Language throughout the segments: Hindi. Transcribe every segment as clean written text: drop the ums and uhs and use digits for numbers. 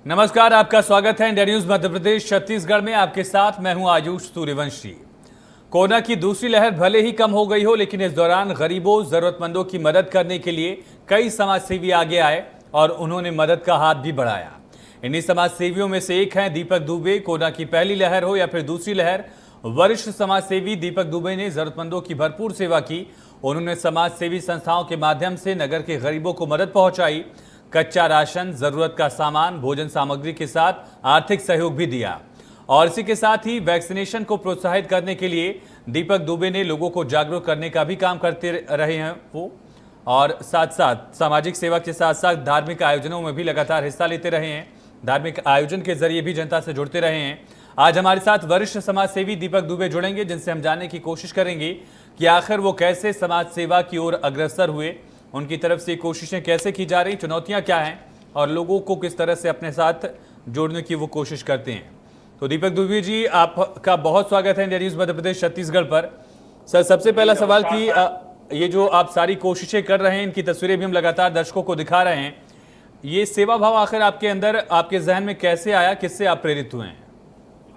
नमस्कार, आपका स्वागत है इंडिया न्यूज मध्य प्रदेश छत्तीसगढ़ में। आपके साथ मैं हूं आयुष सूर्यवंशी। कोरोना की दूसरी लहर भले ही कम हो गई हो, लेकिन इस दौरान गरीबों, जरूरतमंदों की मदद करने के लिए कई समाजसेवी आगे आए और उन्होंने मदद का हाथ भी बढ़ाया। इन्हीं समाजसेवियों में से एक हैं दीपक दुबे। कोरोना की पहली लहर हो या फिर दूसरी लहर, वरिष्ठ समाजसेवी दीपक दुबे ने जरूरतमंदों की भरपूर सेवा की। उन्होंने समाजसेवी संस्थाओं के माध्यम से नगर के गरीबों को मदद पहुंचाई। कच्चा राशन, जरूरत का सामान, भोजन सामग्री के साथ आर्थिक सहयोग भी दिया। और इसी के साथ ही वैक्सीनेशन को प्रोत्साहित करने के लिए दीपक दुबे ने लोगों को जागरूक करने का भी काम करते रहे हैं वो। और साथ साथ सामाजिक सेवा के साथ साथ धार्मिक आयोजनों में भी लगातार हिस्सा लेते रहे हैं। धार्मिक आयोजन के जरिए भी जनता से जुड़ते रहे हैं। आज हमारे साथ वरिष्ठ समाजसेवी दीपक दुबे जुड़ेंगे, जिनसे हम जानने की कोशिश करेंगे कि आखिर वो कैसे समाज सेवा की ओर अग्रसर हुए, उनकी तरफ से कोशिशें कैसे की जा रही, चुनौतियां क्या हैं और लोगों को किस तरह से अपने साथ जोड़ने की वो कोशिश करते हैं। तो दीपक दुबे जी, आपका बहुत स्वागत है इंडिया न्यूज मध्य प्रदेश छत्तीसगढ़ पर। सर, सबसे पहला सवाल कि ये जो आप सारी कोशिशें कर रहे हैं, इनकी तस्वीरें भी हम लगातार दर्शकों को दिखा रहे हैं, ये सेवा भाव आखिर आपके अंदर, आपके जहन में कैसे आया, किससे आप प्रेरित हुए हैं?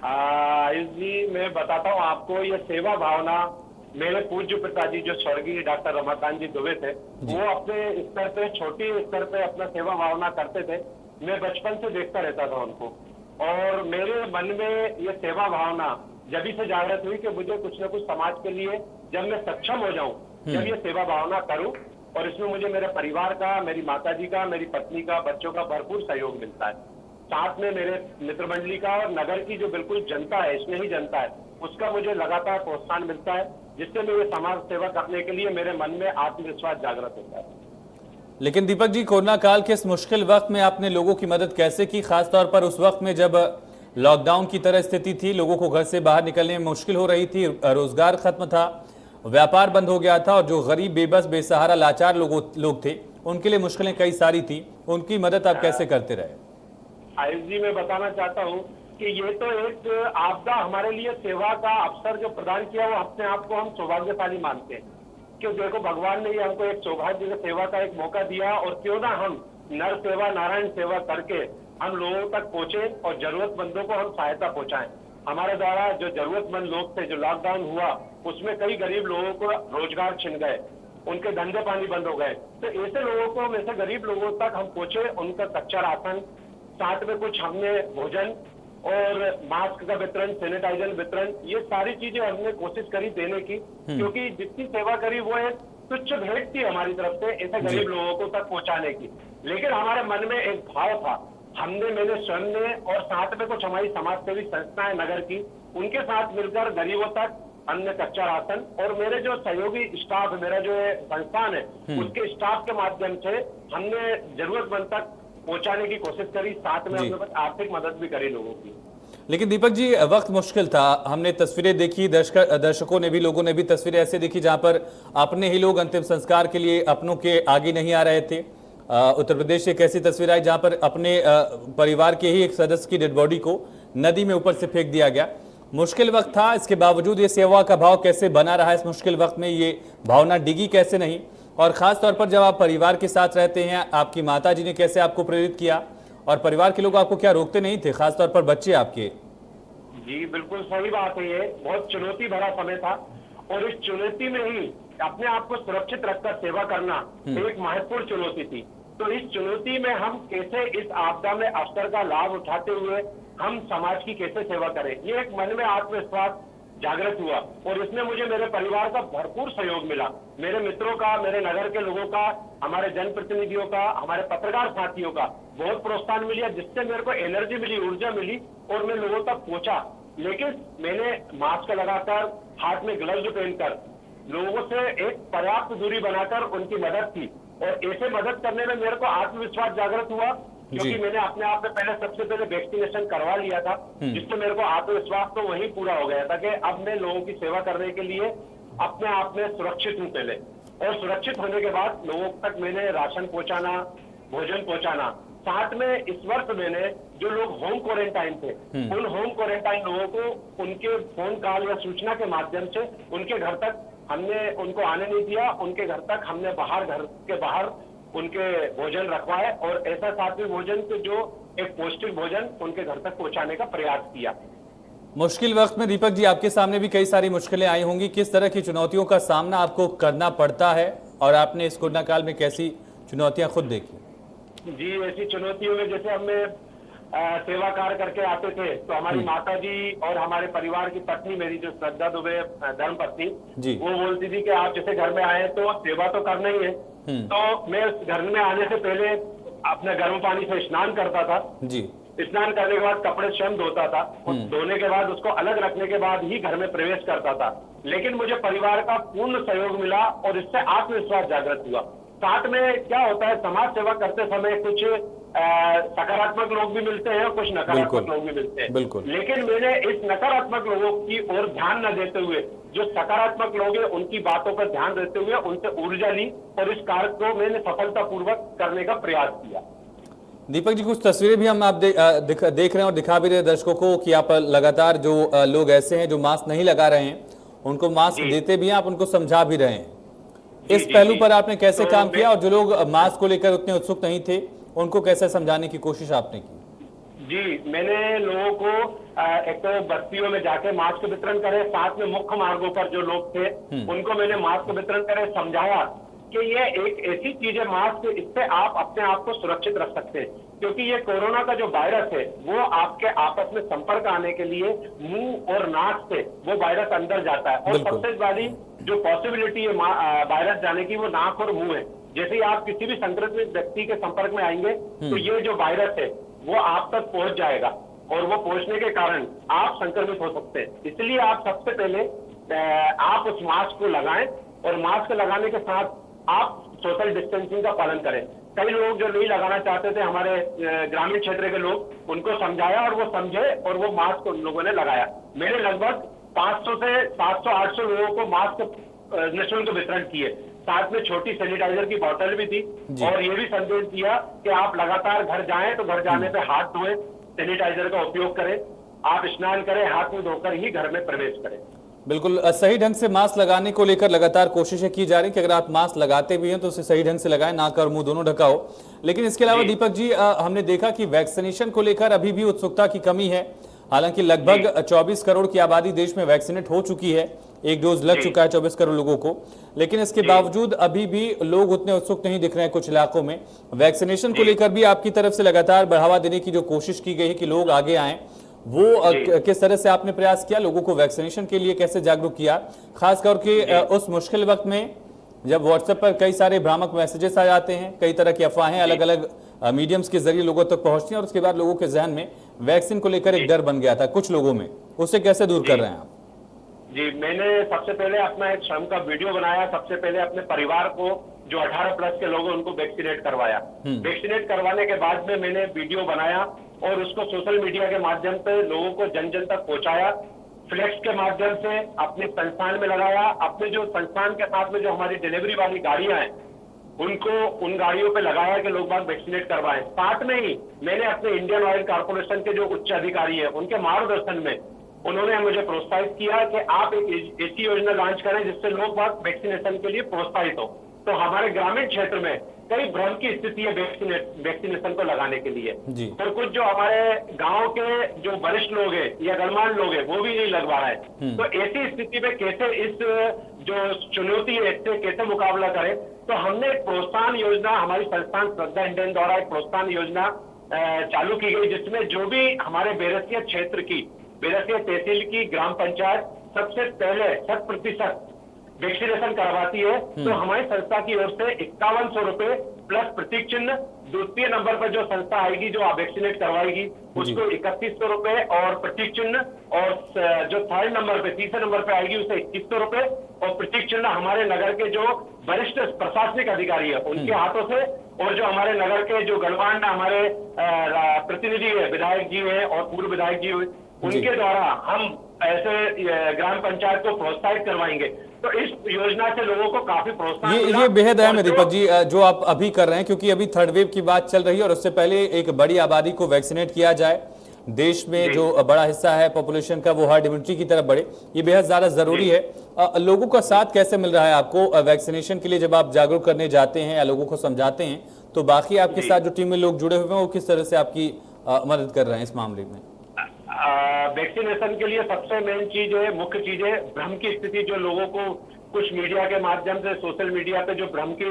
आयुष जी, मैं बताता हूँ आपको, ये सेवा भावना मेरे पूज्य पिताजी जो स्वर्गीय डॉक्टर रमाकांत जी दुबे थे, वो अपने स्तर पे, छोटी स्तर पे अपना सेवा भावना करते थे। मैं बचपन से देखता रहता था उनको, और मेरे मन में ये सेवा भावना जब से जागृत हुई कि मुझे कुछ न कुछ समाज के लिए, जब मैं सक्षम हो जाऊं, जब ये सेवा भावना करूं, और इसमें मुझे मेरे परिवार का, मेरी माताजी का, मेरी पत्नी का, बच्चों का भरपूर सहयोग मिलता है। साथ में मेरे मित्र मंडली का और नगर की जो बिल्कुल जनता है, इसमें ही जनता है, उसका मुझे लगातार प्रोत्साहन मिलता है, जिससे मैं समाज सेवा करने के लिए मेरे मन में आत्मविश्वास जागृत होता है। लेकिन दीपक जी, कोरोना काल के इस मुश्किल वक्त में आपने लोगों की मदद कैसे की, खासतौर पर उस वक्त में जब लॉकडाउन की तरह स्थिति थी, लोगों को घर से बाहर निकलने में मुश्किल हो रही थी, रोजगार खत्म था, व्यापार बंद हो गया था, और जो गरीब, बेबस, बेसहारा, लाचार लोग थे, उनके लिए मुश्किलें कई सारी थी। उनकी मदद आप कैसे करते रहे? आयुष जी, मैं बताना चाहता हूँ कि ये तो एक आपदा हमारे लिए सेवा का अवसर जो प्रदान किया, वो अपने आप को हम सौभाग्यशाली मानते हैं कि देखो, भगवान ने ये हमको एक सौभाग्य से सेवा का एक मौका दिया, और क्यों ना हम नर सेवा, नारायण सेवा करके हम लोगों तक पहुंचे और जरूरतमंदों को हम सहायता पहुंचाएं। हमारे द्वारा जो जरूरतमंद लोग थे, जो लॉकडाउन हुआ, उसमें कई गरीब लोगों को रोजगार छिन गए, उनके धंधे पानी बंद हो गए, तो ऐसे लोगों को, ऐसे गरीब लोगों तक हम पहुंचे, उनका कच्चा राशन, साथ में कुछ हमने भोजन और मास्क का वितरण, सैनिटाइजर वितरण, ये सारी चीजें हमने कोशिश करी देने की, क्योंकि जितनी सेवा करी वो एक तुच्छ भेंट थी हमारी तरफ से ऐसे गरीब लोगों को तक पहुंचाने की। लेकिन हमारे मन में एक भाव था, मैंने स्वयं ने, और साथ में कुछ हमारी समाजसेवी संस्थाएं नगर की, उनके साथ मिलकर गरीबों तक हमने कच्चा राशन, और मेरे जो सहयोगी स्टाफ, मेरा जो संस्थान है, उसके स्टाफ के माध्यम से हमने जरूरतमंद तक पहुंचाने की कोशिश करी। साथ में हमने आर्थिक मदद भी करी लोगों की। लेकिन दीपक जी, वक्त मुश्किल था, हमने तस्वीरें देखी, दर्शकों ने भी, लोगों ने भी तस्वीरें ऐसे देखी जहां पर अपने ही लोग अंतिम संस्कार के लिए अपनों के आगे नहीं आ रहे थे। उत्तर प्रदेश से एक ऐसी तस्वीर आई जहां पर अपने परिवार के ही एक सदस्य की डेड बॉडी को नदी में ऊपर से फेंक दिया गया। मुश्किल वक्त था, इसके बावजूद ये सेवा का भाव कैसे बना रहा इस मुश्किल वक्त में, ये भावना डिगी कैसे नहीं? और खास तौर पर जब आप परिवार के साथ रहते हैं, आपकी माता जी ने कैसे आपको प्रेरित किया, और परिवार के लोग आपको क्या रोकते नहीं थे, खासतौर पर बच्चे आपके? जी बिल्कुल सही बात है, ये बहुत चुनौती भरा समय था, और इस चुनौती में ही अपने आप को सुरक्षित रखकर सेवा करना एक महत्वपूर्ण चुनौती थी। तो इस चुनौती में हम कैसे इस आपदा में अवसर का लाभ उठाते हुए हम समाज की कैसे सेवा करें, ये एक मन में आत्मविश्वास जागृत हुआ, और इसमें मुझे मेरे परिवार का भरपूर सहयोग मिला, मेरे मित्रों का, मेरे नगर के लोगों का, हमारे जनप्रतिनिधियों का, हमारे पत्रकार साथियों का बहुत प्रोत्साहन मिला, जिससे मेरे को एनर्जी मिली, ऊर्जा मिली, और मैं लोगों तक पहुंचा। लेकिन मैंने मास्क लगाकर, हाथ में ग्लव्स पहनकर, लोगों से एक पर्याप्त दूरी बनाकर उनकी मदद की, और ऐसे मदद करने में मेरे को आत्मविश्वास जागृत हुआ, क्योंकि मैंने अपने आप में पहले, सबसे पहले वैक्सीनेशन करवा लिया था, जिससे मेरे को आत्मविश्वास तो वही पूरा हो गया था कि अब मैं लोगों की सेवा करने के लिए अपने आप में सुरक्षित हूँ पहले। और सुरक्षित होने के बाद लोगों तक मैंने राशन पहुंचाना, भोजन पहुंचाना, साथ में इस वर्ष मैंने जो लोग होम क्वारंटाइन थे, उन होम क्वारंटाइन लोगों को उनके फोन कॉल या सूचना के माध्यम से उनके घर तक हमने उनको आने नहीं दिया, उनके घर तक हमने घर के बाहर उनके भोजन रखवाए और ऐसा सात्विक भोजन के जो एक पौष्टिक भोजन उनके घर तक पहुंचाने का प्रयास किया। मुश्किल वक्त में दीपक जी आपके सामने भी कई सारी मुश्किलें आई होंगी, किस तरह की चुनौतियों का सामना आपको करना पड़ता है और आपने इस कोरोना काल में कैसी चुनौतियां खुद देखी? जी, ऐसी चुनौतियों में जैसे हमें सेवा कार्य करके आते थे तो हमारी माता जी और हमारे परिवार की पत्नी, मेरी जो श्रद्धा दुबे धर्म पत्नी, वो बोलती थी कि आप जैसे घर में आए तो सेवा तो करना ही है। तो मैं उस घर में आने से पहले अपने गर्म पानी से स्नान करता था जी। स्नान करने के बाद कपड़े स्वयं धोता था और धोने के बाद उसको अलग रखने के बाद ही घर में प्रवेश करता था। लेकिन मुझे परिवार का पूर्ण सहयोग मिला और इससे आत्मविश्वास जागृत हुआ। साथ में क्या होता है, समाज सेवा करते समय कुछ सकारात्मक लोग भी मिलते हैं और कुछ नकारात्मक लोग भी मिलते हैं। लेकिन मैंने इस नकारात्मक लोगों की ओर ध्यान न देते हुए जो सकारात्मक लोग हैं उनकी बातों पर ध्यान देते हुए उनसे ऊर्जा ली और इस कार्य को मैंने सफलतापूर्वक करने का प्रयास किया। दीपक जी, कुछ तस्वीरें भी हम आप देख रहे हैं और दिखा भी रहे हैं दर्शकों को कि आप लगातार जो लोग ऐसे हैं जो मास्क नहीं लगा रहे हैं उनको मास्क देते भी हैं, आप उनको समझा भी रहे हैं। इस पहलू पर आपने कैसे काम किया और जो लोग मास्क को लेकर उतने उत्सुक नहीं थे उनको कैसे समझाने की कोशिश आपने की? जी, मैंने लोगों को एक तो बस्तियों में जाके मास्क वितरण करे, साथ में मुख्य मार्गों पर जो लोग थे उनको मैंने मास्क वितरण करे, समझाया कि ये एक ऐसी चीज है मास्क, इससे आप अपने आप को सुरक्षित रख सकते हैं। क्योंकि ये कोरोना का जो वायरस है वो आपके आपस में संपर्क आने के लिए मुंह और नाक से वो वायरस अंदर जाता है और सबसे बड़ी जो पॉसिबिलिटी है वायरस जाने की वो नाक और मुंह है। जैसे ही आप किसी भी संक्रमित व्यक्ति के संपर्क में आएंगे तो ये जो वायरस है वो आप तक पहुंच जाएगा और वो पहुंचने के कारण आप संक्रमित हो सकते हैं। इसलिए आप सबसे पहले आप उस मास्क को लगाएं और मास्क लगाने के साथ आप सोशल डिस्टेंसिंग का पालन करें। कई लोग जो नहीं लगाना चाहते थे, हमारे ग्रामीण क्षेत्र के लोग, उनको समझाया और वो समझे और वो मास्क उन लोगों ने लगाया। मैंने लगभग 500 से 700-800 लोगों को मास्क निःशुल्क वितरण किए। साथ में छोटी सैनिटाइजर की बोतल भी थी और ये भी संदेश दिया कि आप लगातार घर जाएं तो घर जाने पे हाथ धोएं, सैनिटाइजर का उपयोग करें, आप स्नान करें, हाथ मुंह धोकर ही घर में प्रवेश करें। बिल्कुल सही ढंग से मास्क लगाने को लेकर लगातार कोशिशें की जा रही कि अगर आप मास्क लगाते भी हैं तो उसे सही ढंग से लगाएं, नाक और मुंह दोनों ढका हो। लेकिन इसके अलावा दीपक जी, हमने देखा कि वैक्सीनेशन को लेकर अभी भी उत्सुकता की कमी है। हालांकि लगभग 24 करोड़ की आबादी देश में वैक्सीनेट हो चुकी है, एक डोज लग चुका है 24 करोड़ लोगों को, लेकिन इसके बावजूद अभी भी लोग उतने उत्सुक नहीं दिख रहे हैं कुछ इलाकों में। वैक्सीनेशन को लेकर भी आपकी तरफ से लगातार बढ़ावा देने की जो कोशिश की गई है कि लोग आगे आए, वो किस तरह से आपने प्रयास किया, लोगों को वैक्सीनेशन के लिए कैसे जागरूक किया, खास करके उस मुश्किल वक्त में जब व्हाट्सएप पर कई सारे भ्रामक मैसेजेस आ जाते हैं, कई तरह की अफवाहें अलग अलग मीडियम्स के जरिए लोगों तक पहुंचती हैं और उसके बाद लोगों के जहन में वैक्सीन को लेकर एक डर बन गया था कुछ लोगों में, उसे कैसे दूर कर रहे हैं आप? जी, मैंने सबसे पहले अपना एक श्रम का वीडियो बनाया। सबसे पहले अपने परिवार को जो 18+ के लोग हैं उनको वैक्सीनेट करवाया। वैक्सीनेट करवाने के बाद में मैंने वीडियो बनाया और उसको सोशल मीडिया के माध्यम से लोगों को जन जन तक पहुंचाया। फ्लेक्स के माध्यम से अपने संस्थान में लगाया। अपने जो संस्थान के साथ में जो हमारी डिलीवरी वाली गाड़ियां हैं उनको उन गाड़ियों पे लगाया कि लोग बाग वैक्सीनेट करवाएं। साथ में ही मैंने अपने इंडियन ऑयल कॉर्पोरेशन के जो उच्च अधिकारी हैं उनके मार्गदर्शन में उन्होंने मुझे प्रोत्साहित किया कि आप एक ऐसी योजना लॉन्च करें जिससे लोग बाग वैक्सीनेशन के लिए प्रोत्साहित हो। तो हमारे ग्रामीण क्षेत्र में कई भ्रम की स्थिति है वैक्सीनेशन को लगाने के लिए, और कुछ जो हमारे गांव के जो वरिष्ठ लोग हैं या गणमान्य लोग हैं वो भी नहीं लगवा रहे हैं। तो ऐसी स्थिति में कैसे इस जो चुनौती है इससे कैसे मुकाबला करें, तो हमने एक प्रोत्साहन योजना, हमारी संस्थान श्रद्धा इंडियन द्वारा एक प्रोत्साहन योजना चालू की गई, जिसमें जो भी हमारे बेरसिया क्षेत्र की, बेरसिया तहसील की ग्राम पंचायत सबसे पहले 100% वैक्सीनेशन करवाती है तो हमारी संस्था की ओर से 5100 रुपए प्लस प्रतीक चिन्ह, द्वितीय नंबर पर जो संस्था आएगी जो वैक्सीनेट करवाएगी उसको 3100 रुपए और प्रतीक चिन्ह, और जो थर्ड नंबर पे, तीसरे नंबर पे आएगी उसे 2100 रुपए और प्रतीक चिन्ह हमारे नगर के जो वरिष्ठ प्रशासनिक अधिकारी है उनके हाथों से, और जो हमारे नगर के जो गणमान्य हमारे प्रतिनिधि है, विधायक जी है और पूर्व विधायक जी हुए, उनके द्वारा हम ऐसे ग्राम पंचायत को प्रोत्साहित करवाएंगे। तो इस योजना से लोगों को काफी प्रोत्साहन ये बेहद अहम है दीपक जी जो आप अभी कर रहे हैं, क्योंकि अभी थर्ड वेव की बात चल रही है और उससे पहले एक बड़ी आबादी को वैक्सीनेट किया जाए। देश में जो बड़ा हिस्सा है पॉपुलेशन का वो हर्ड इम्यूनिटी की तरफ बढ़े, ये बेहद ज्यादा जरूरी है। लोगों का साथ कैसे मिल रहा है आपको वैक्सीनेशन के लिए? जब आप जागरूक करने जाते हैं या लोगों को समझाते हैं, तो बाकी आपके साथ जो टीम में लोग जुड़े हुए हैं वो किस तरह से आपकी मदद कर रहे हैं इस मामले में? वैक्सीनेशन के लिए सबसे मेन चीज है, मुख्य चीज है भ्रम की स्थिति। जो लोगों को कुछ मीडिया के माध्यम से, सोशल मीडिया पे जो भ्रम की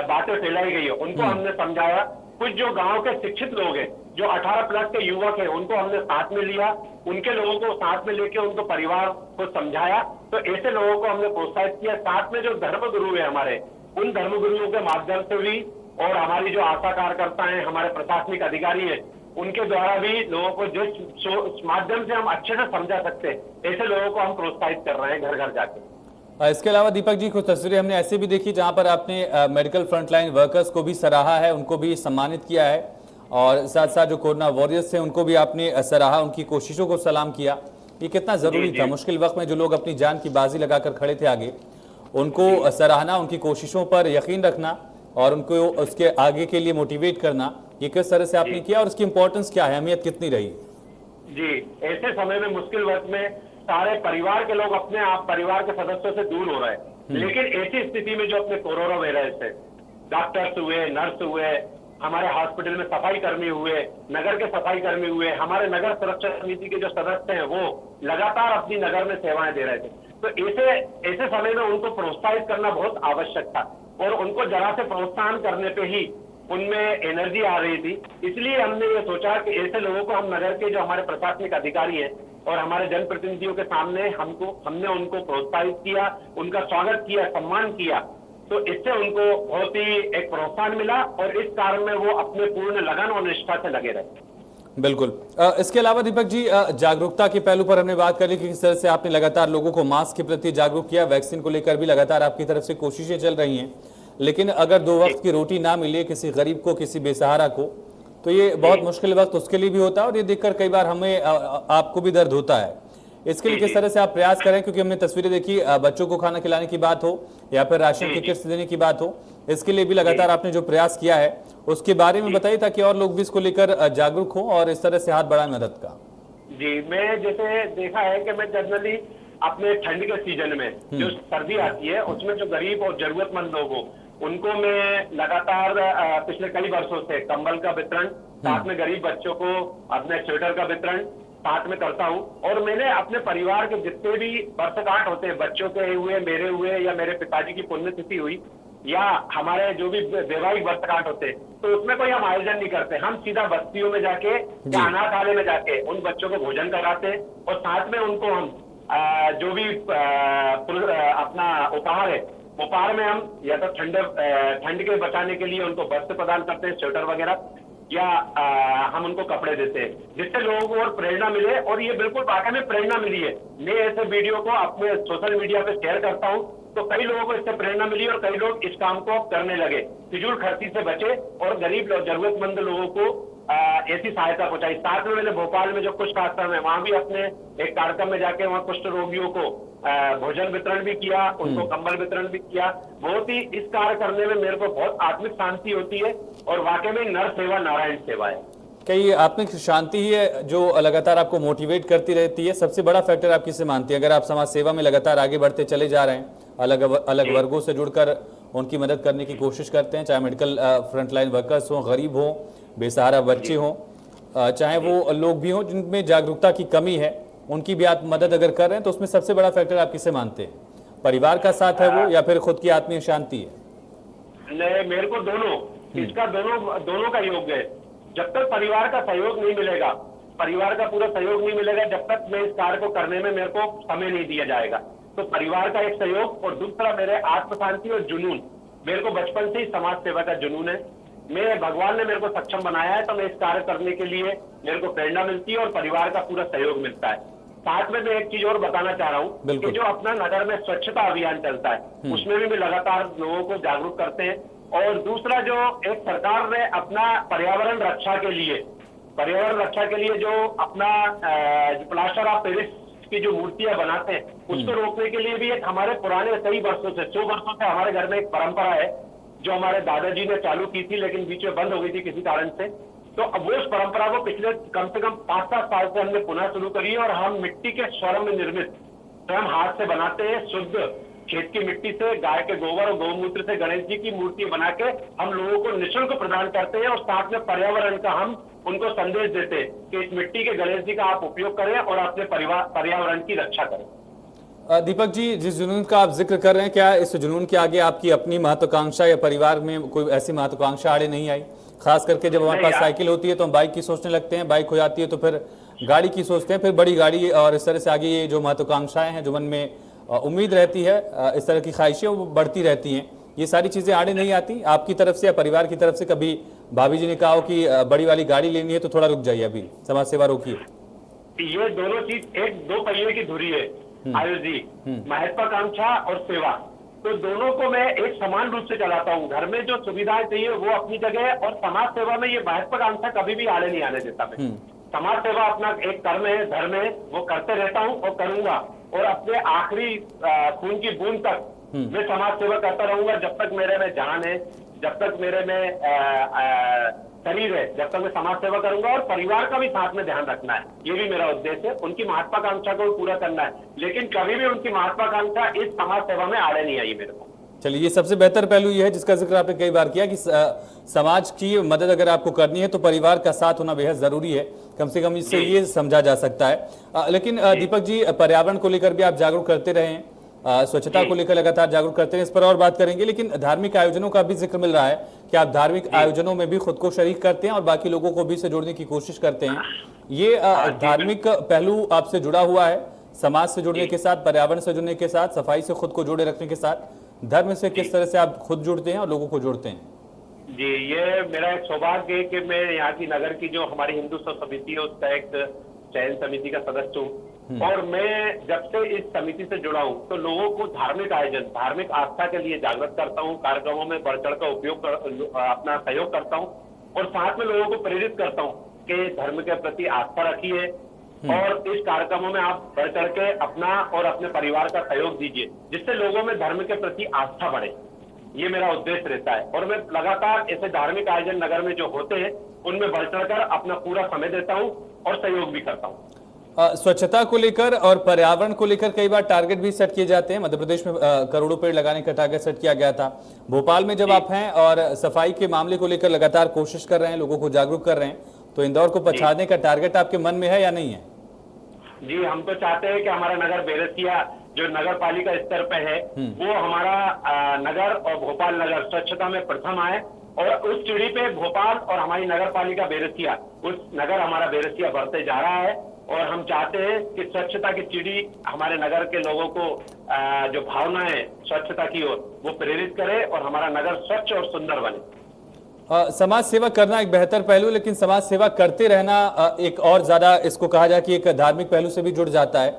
बातें फैलाई गई है, उनको हमने समझाया। कुछ जो गांव के शिक्षित लोग हैं, जो 18 प्लस के युवक हैं, उनको हमने साथ में लिया, उनके लोगों को साथ में लेके उनको परिवार को समझाया। तो ऐसे लोगों को हमने प्रोत्साहित किया। साथ में जो धर्मगुरु है हमारे, उन धर्मगुरुओं के माध्यम से भी, और हमारी जो आशा कार्यकर्ता है, हमारे प्रशासनिक अधिकारी है, उनके द्वारा भी लोगों को जिस माध्यम से हम अच्छे से समझा सकते हैं, ऐसे लोगों को हम प्रोत्साहित कर रहे हैं घर घर जाके। इसके अलावा दीपक जी, कुछ तस्वीरें हमने ऐसी भी देखी जहां पर आपने मेडिकल फ्रंटलाइन वर्कर्स को भी सराहा है, उनको भी सम्मानित किया है, और साथ साथ जो कोरोना वॉरियर्स हैं उनको भी आपने सराहा, उनकी कोशिशों को सलाम किया। ये कितना जरूरी था? मुश्किल वक्त में जो लोग अपनी जान की बाजी लगाकर खड़े थे आगे, उनको सराहना, उनकी कोशिशों पर यकीन रखना और उनको उसके आगे के लिए मोटिवेट करना, ये किस तरह से आपने किया और उसकी इंपॉर्टेंस क्या है, अहमियत कितनी रही? जी, ऐसे समय में, मुश्किल वक्त में सारे परिवार के लोग अपने आप, परिवार के सदस्यों से दूर हो रहे हैं। लेकिन ऐसी स्थिति में जो अपने कोरोना वायरस से डॉक्टर्स हुए, नर्स हुए, हमारे हॉस्पिटल में सफाई कर्मी हुए, नगर के सफाई कर्मी हुए, हमारे नगर सुरक्षा समिति के जो सदस्य हैं, वो लगातार अपनी नगर में सेवाएं दे रहे थे। तो ऐसे समय में उनको प्रोत्साहित करना बहुत आवश्यक था, और उनको जरा से प्रोत्साहन करने पे ही उनमें एनर्जी आ रही थी। इसलिए हमने ये सोचा कि ऐसे लोगों को हम नगर के जो हमारे प्रशासनिक अधिकारी हैं और हमारे जनप्रतिनिधियों के सामने हमने उनको प्रोत्साहित किया, उनका स्वागत किया, सम्मान किया। तो इससे उनको बहुत ही एक प्रोत्साहन मिला, और इस कारण में वो अपने पूर्ण लगन और निष्ठा से लगे रहे। बिल्कुल। इसके अलावा दीपक जी, जागरूकता के पहलू पर हमने बात करी कि किस तरह से आपने लगातार लोगों को मास्क के प्रति जागरूक किया, वैक्सीन को लेकर भी लगातार आपकी तरफ से कोशिशें चल रही हैं। लेकिन अगर 2 वक्त की रोटी ना मिले किसी गरीब को, किसी बेसहारा को, तो ये बहुत मुश्किल वक्त उसके लिए भी होता है, और ये देखकर कई बार हमें आपको भी दर्द होता है। इसके लिए किस तरह से आप प्रयास करें? क्योंकि हमने तस्वीरें देखी, बच्चों को खाना खिलाने की बात हो या फिर राशन की किट्स देने की बात हो, इसके लिए भी लगातार आपने जो प्रयास किया है उसके बारे में बताइए, ताकि और लोग भी इसको लेकर जागरूक हो और इस तरह से हाथ बढ़ाएं मदद का। जी, मैं जैसे देखा है कि मैं जनरली अपने ठंड के सीजन में, जो सर्दी आती है, उसमें जो गरीब और जरूरतमंद लोग हो, उनको मैं लगातार पिछले कई वर्षों से कंबल का वितरण, साथ में गरीब बच्चों को अपने स्वेटर का वितरण साथ में करता हूँ। और मैंने अपने परिवार के जितने भी वर्षगांठ होते हैं, बच्चों के हुए, मेरे हुए, या मेरे पिताजी की पुण्यतिथि हुई, या हमारे जो भी वैवाहिक वर्षगांठ होते हैं, तो उसमें कोई हम आयोजन नहीं करते। हम सीधा बस्तियों में जाके या अनाथालय में जाके उन बच्चों को भोजन कराते हैं, और साथ में उनको हम जो भी अपना उपहार है, उपहार में हम या तो ठंड के बचाने के लिए उनको वस्त्र प्रदान करते हैं, स्वेटर वगैरह, या हम उनको कपड़े देते हैं, जिससे लोगों को और प्रेरणा मिले। और ये बिल्कुल वाकई में प्रेरणा मिली है। मैं ऐसे वीडियो को अपने सोशल मीडिया पे शेयर करता हूँ, तो कई लोगों को इससे प्रेरणा मिली और कई लोग इस काम को करने लगे, फिजूल खर्ची से बचे और गरीब लोग, जरूरतमंद लोगों को ऐसी सहायता पहुंचाई। साथ में मैंने भोपाल में जो कुष्ठ आश्रम है, वहां भी अपने एक कार्यक्रम में जाके वहां कुष्ठ रोगियों को भोजन वितरण भी किया, उनको कंबल वितरण भी किया। बहुत ही इस कार्य करने में मेरे को बहुत आत्मिक शांति होती है, और वाकई में नर सेवा नारायण सेवा है। कई आत्मिक शांति ही है जो लगातार आपको मोटिवेट करती रहती है। सबसे बड़ा फैक्टर आप किससे मानती है? अगर आप समाज सेवा में लगातार आगे बढ़ते चले जा रहे हैं, अलग अलग वर्गों से जुड़कर उनकी मदद करने की कोशिश करते हैं, चाहे मेडिकल फ्रंटलाइन वर्कर्स हों, गरीब हों, बेसहारा बच्चे हों, चाहे वो लोग भी हों जिनमें जागरूकता की कमी है, उनकी भी आप मदद अगर कर रहे हैं, तो उसमें सबसे बड़ा फैक्टर आप किसे मानते हैं? परिवार का साथ है वो, या फिर खुद की आत्मीय शांति है? नहीं, मेरे को दोनों, इसका दोनों का योग है। जब तक परिवार का सहयोग नहीं मिलेगा, परिवार का पूरा सहयोग नहीं मिलेगा, जब तक मैं इस कार्य को करने में मेरे को समय नहीं दिया जाएगा। तो परिवार का एक सहयोग, और दूसरा मेरे आत्म शांति और जुनून। मेरे को बचपन से ही समाज सेवा का जुनून है। मैं, भगवान ने मेरे को सक्षम बनाया है, तो मैं इस कार्य करने के लिए मेरे को प्रेरणा मिलती है और परिवार का पूरा सहयोग मिलता है। साथ में मैं एक चीज और बताना चाह रहा हूँ कि जो अपना नगर में स्वच्छता अभियान चलता है, उसमें भी लगातार लोगों को जागरूक करते हैं। और दूसरा, जो एक सरकार ने अपना पर्यावरण रक्षा के लिए जो अपना प्लास्टर ऑफ पेरिस की जो मूर्तियां बनाते हैं, उसको रोकने के लिए भी एक हमारे पुराने कई वर्षों से, 100 वर्षों से हमारे घर में एक परंपरा है, जो हमारे दादाजी ने चालू की थी, लेकिन बीच में बंद हो गई थी किसी कारण से। तो अब वो उस परंपरा को पिछले कम से कम 5-7 साल से हमने पुनः शुरू करी है और हम मिट्टी के स्वर्ण में निर्मित स्वयं हाथ से बनाते हैं, शुद्ध खेत की मिट्टी से, गाय के गोबर और गौमूत्र से गणेश जी की मूर्ति बना के हम लोगों को निःशुल्क प्रदान करते हैं और साथ में पर्यावरण का हम उनको संदेश देते हैं कि इस मिट्टी के गणेश जी का आप उपयोग करें और अपने पर्यावरण की रक्षा करें। दीपक जी, जिस जुनून का आप जिक्र कर रहे हैं, क्या इस जुनून के आगे आपकी अपनी महत्वाकांक्षा या परिवार में कोई ऐसी महत्वाकांक्षा आड़े नहीं आई? खास करके जब हमारे पास साइकिल होती है तो हम बाइक की सोचने लगते हैं, बाइक हो जाती है तो फिर गाड़ी की सोचते हैं, फिर बड़ी गाड़ी, और इस तरह से आगे ये जो महत्वाकांक्षाएं हैं, जो मन में उम्मीद रहती है, इस तरह की ख्वाहिशें वो बढ़ती रहती हैं। ये सारी चीजें आड़े नहीं आती आपकी तरफ से या परिवार की तरफ से? कभी भाभी जी ने कहा हो कि बड़ी वाली गाड़ी लेनी है तो थोड़ा रुक जाइए, अभी समाज सेवा रोकिए? ये दोनों चीज एक दो पहिए की धुरी है आयुष जी, महत्वाकांक्षा और सेवा, तो दोनों को मैं एक समान रूप से चलाता हूँ। घर में जो सुविधाएं चाहिए वो अपनी जगह है और समाज सेवा में ये महत्वाकांक्षा कभी भी आड़े नहीं आने देता मैं। समाज सेवा अपना एक कर्म है, धर्म है, वो करते रहता हूँ और करूंगा, और अपने आखिरी खून की बूंद तक मैं समाज सेवा करता रहूंगा। जब तक मेरे में जान है, जब तक मेरे में शरीर है, जब तक मैं समाज सेवा करूंगा, और परिवार का भी साथ में ध्यान रखना है, ये भी मेरा उद्देश्य है। उनकी महत्वाकांक्षा को पूरा करना है, लेकिन कभी भी उनकी महत्वाकांक्षा इस समाज सेवा में आड़े नहीं आई मेरे को। चलिए, ये सबसे बेहतर पहलू ये है जिसका जिक्र आपने कई बार किया कि समाज की मदद अगर आपको करनी है तो परिवार का साथ होना बेहद जरूरी है, कम से कम इससे ये समझा जा सकता है। लेकिन दीपक जी, पर्यावरण को लेकर भी आप जागरूक करते रहे हैं, स्वच्छता को लेकर लगातार जागरूक करते हैं, इस पर और बात करेंगे। लेकिन धार्मिक आयोजनों का भी जिक्र मिल रहा है कि आप धार्मिक आयोजनों में भी खुद को शरीक करते हैं और बाकी लोगों को भी से जोड़ने की कोशिश करते हैं। ये धार्मिक पहलू आपसे जुड़ा हुआ है, समाज से जुड़ने के साथ, पर्यावरण से जुड़ने के साथ, सफाई से खुद को जोड़े रखने के साथ, धर्म से किस तरह से आप खुद जुड़ते हैं और लोगों को जोड़ते हैं? जी, ये मेरा एक सौभाग्य है कि मैं यहाँ की नगर की जो हमारी हिंदू समिति है उसका एक चयन समिति का सदस्य हूँ, और मैं जब से इस समिति से जुड़ा हूँ तो लोगों को धार्मिक आयोजन, धार्मिक आस्था के लिए जागृत करता हूँ, कार्यक्रमों में बढ़ चढ़ कर अपना सहयोग करता हूँ और साथ में लोगों को प्रेरित करता हूँ कि धर्म के प्रति आस्था रखिए और इस कार्यक्रमों में आप बढ़ चढ़ के अपना और अपने परिवार का सहयोग दीजिए, जिससे लोगों में धर्म के प्रति आस्था बढ़े। ये मेरा उद्देश्य रहता है और मैं लगातार ऐसे धार्मिक आयोजन नगर में जो होते हैं उनमें बढ़ चढ़कर अपना पूरा समय देता हूँ और सहयोग भी करता हूँ। स्वच्छता को लेकर और पर्यावरण को लेकर कई बार टारगेट भी सेट किए जाते हैं। मध्य प्रदेश में करोड़ों पेड़ लगाने का टारगेट सेट किया गया था। भोपाल में जब आप हैं और सफाई के मामले को लेकर लगातार कोशिश कर रहे हैं, लोगों को जागरूक कर रहे हैं, तो इंदौर को पछाड़ने का टारगेट आपके मन में है या नहीं है? जी, हम तो चाहते हैं कि हमारा नगर बेरसिया जो नगर पालिका स्तर पे है वो हमारा नगर और भोपाल नगर स्वच्छता में प्रथम आए, और उस सीढ़ी पे भोपाल और हमारी नगर पालिका बेरसिया, उस नगर हमारा बेरसिया बढ़ते जा रहा है। और हम चाहते हैं कि स्वच्छता की सीढ़ी हमारे नगर के लोगों को जो भावना है स्वच्छता की ओर वो प्रेरित करे और हमारा नगर स्वच्छ और सुंदर बने। समाज सेवा करना एक बेहतर पहलू, लेकिन समाज सेवा करते रहना एक और ज्यादा, इसको कहा जाए कि एक धार्मिक पहलू से भी जुड़ जाता है।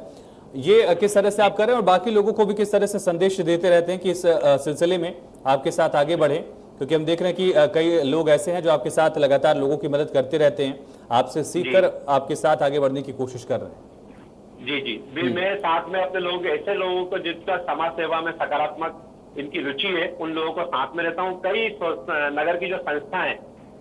ये किस तरह से आप कर रहे हैं और बाकी लोगों को भी किस तरह से संदेश देते रहते हैं कि इस सिलसिले में आपके साथ आगे बढ़े? क्योंकि हम देख रहे हैं कि कई लोग ऐसे हैं जो आपके साथ लगातार लोगों की मदद करते रहते हैं, आपसे सीखकर आपके साथ आगे बढ़ने की कोशिश कर रहे हैं। जी जी, मैं साथ में अपने लोग, ऐसे लोगों को जिसका समाज सेवा में सकारात्मक इनकी रुचि है, उन लोगों को साथ में रहता हूँ। कई नगर की जो संस्थाएं,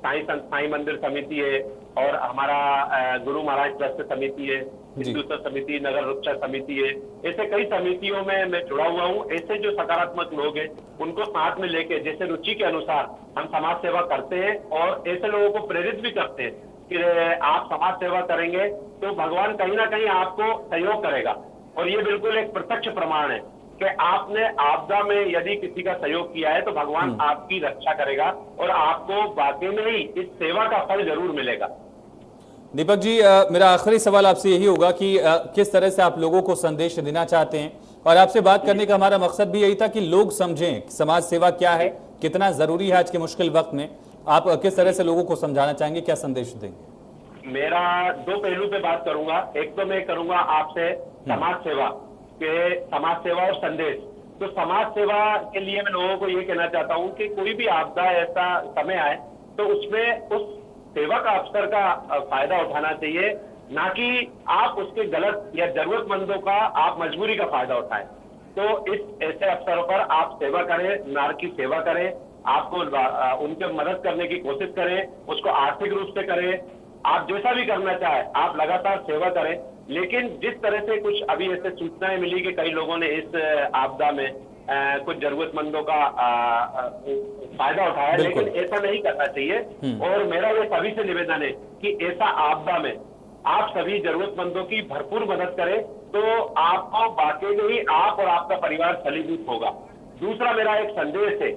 साई मंदिर समिति है और हमारा गुरु महाराज ट्रस्ट समिति है, हिंदुत्व समिति, नगर रक्षा समिति है, ऐसे कई समितियों में मैं जुड़ा हुआ हूँ। ऐसे जो सकारात्मक लोग हैं उनको साथ में लेके जैसे रुचि के अनुसार हम समाज सेवा करते हैं और ऐसे लोगों को प्रेरित भी करते हैं कि आप समाज सेवा करेंगे तो भगवान कहीं ना कहीं आपको सहयोग करेगा। और ये बिल्कुल एक प्रत्यक्ष प्रमाण है कि आपने आपदा में यदि किसी का सहयोग किया है तो भगवान आपकी रक्षा करेगा और आपको वाकई में ही इस सेवा का फल जरूर मिलेगा। दीपक जी, मेरा आखिरी सवाल आपसे यही होगा कि किस तरह से आप लोगों को संदेश देना चाहते हैं, और आपसे बात करने का हमारा मकसद भी यही था कि लोग समझें कि समाज सेवा क्या है, कितना जरूरी है आज के मुश्किल वक्त में। आप किस तरह से लोगों को समझाना चाहेंगे, क्या संदेश देंगे? मेरा दो पहलू पे बात करूंगा। एक तो मैं करूंगा आपसे समाज सेवा के, समाज सेवा और संदेश। तो समाज सेवा के लिए मैं लोगों को ये कहना चाहता हूँ कि कोई भी आपदा ऐसा समय आए तो उसमें उस सेवा का अवसर का फायदा उठाना चाहिए, ना कि आप उसके गलत या जरूरतमंदों का आप मजबूरी का फायदा उठाएं। तो इस ऐसे अवसरों पर आप सेवा करें, नार की सेवा करें, आपको उनके मदद करने की कोशिश करें, उसको आर्थिक रूप से करें, आप जैसा भी करना चाहे आप लगातार सेवा करें। लेकिन जिस तरह से कुछ अभी ऐसे सूचनाएं मिली कि कई लोगों ने इस आपदा में कुछ जरूरतमंदों का फायदा उठाया, लेकिन ऐसा नहीं करना चाहिए। और मेरा ये सभी से निवेदन है कि ऐसा आपदा में आप सभी जरूरतमंदों की भरपूर मदद करें, तो आपको वाकई में ही आप और आपका परिवार फलीभूत होगा। दूसरा मेरा एक संदेश है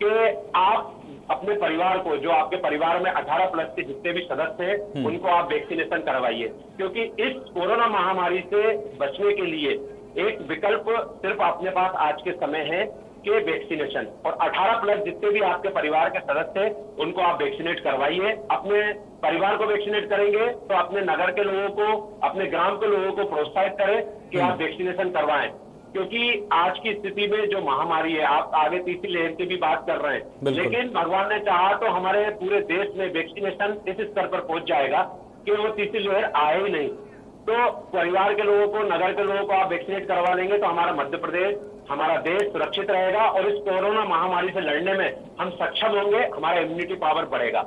कि आप अपने परिवार को, जो आपके परिवार में 18 प्लस के जितने भी सदस्य हैं, उनको आप वैक्सीनेशन करवाइए, क्योंकि इस कोरोना महामारी से बचने के लिए एक विकल्प सिर्फ अपने पास आज के समय है कि वैक्सीनेशन। और 18 प्लस जितने भी आपके परिवार के सदस्य हैं उनको आप वैक्सीनेट करवाइए। अपने परिवार को वैक्सीनेट करेंगे तो अपने नगर के लोगों को, अपने ग्राम के लोगों को प्रोत्साहित करें कि आप वैक्सीनेशन करवाएं, क्योंकि आज की स्थिति में जो महामारी है, आप आगे तीसरी लहर की भी बात कर रहे हैं, लेकिन भगवान ने चाहा तो हमारे पूरे देश में वैक्सीनेशन इस स्तर पर पहुंच जाएगा कि वो तीसरी लहर आए ही नहीं। तो परिवार के लोगों को, नगर के लोगों को आप वैक्सीनेट करवा लेंगे तो हमारा मध्य प्रदेश, हमारा देश सुरक्षित रहेगा और इस कोरोना महामारी से लड़ने में हम सक्षम होंगे, हमारा इम्यूनिटी पावर बढ़ेगा।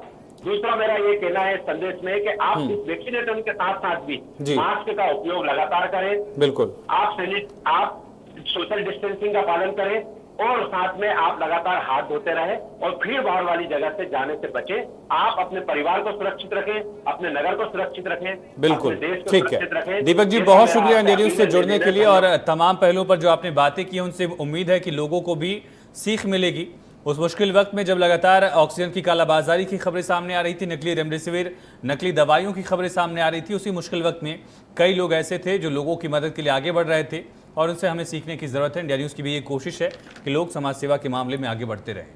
दूसरा मेरा ये कहना है संदेश में कि आप इस वैक्सीनेशन के साथ साथ भी मास्क का उपयोग लगातार करें। बिल्कुल। आप सोशल डिस्टेंसिंग का पालन करें और साथ में आप लगातार हाथ धोते रहें और भीड़ भाड़ वाली जगह से जाने से बचें। आप अपने परिवार को सुरक्षित रखें, अपने नगर को सुरक्षित रखें, बिल्कुल, अपने देश को ठीक सुरक्षित है। रखें। दीपक जी बहुत शुक्रिया इंडिया न्यूज से जुड़ने के लिए, और तमाम पहलुओं पर जो आपने बातें की उनसे उम्मीद है कि लोगों को भी सीख मिलेगी। उस मुश्किल वक्त में जब लगातार ऑक्सीजन की कालाबाजारी की खबरें सामने आ रही थी, नकली रेमडेसिविर, नकली दवाइयों की खबरें सामने आ रही थी, उसी मुश्किल वक्त में कई लोग ऐसे थे जो लोगों की मदद के लिए आगे बढ़ रहे थे और उनसे हमें सीखने की ज़रूरत है। इंडिया न्यूज़ की भी ये कोशिश है कि लोग समाज सेवा के मामले में आगे बढ़ते रहें।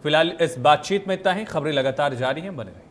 फिलहाल इस बातचीत में इतना ही। खबरें लगातार जारी हैं, बने रहें।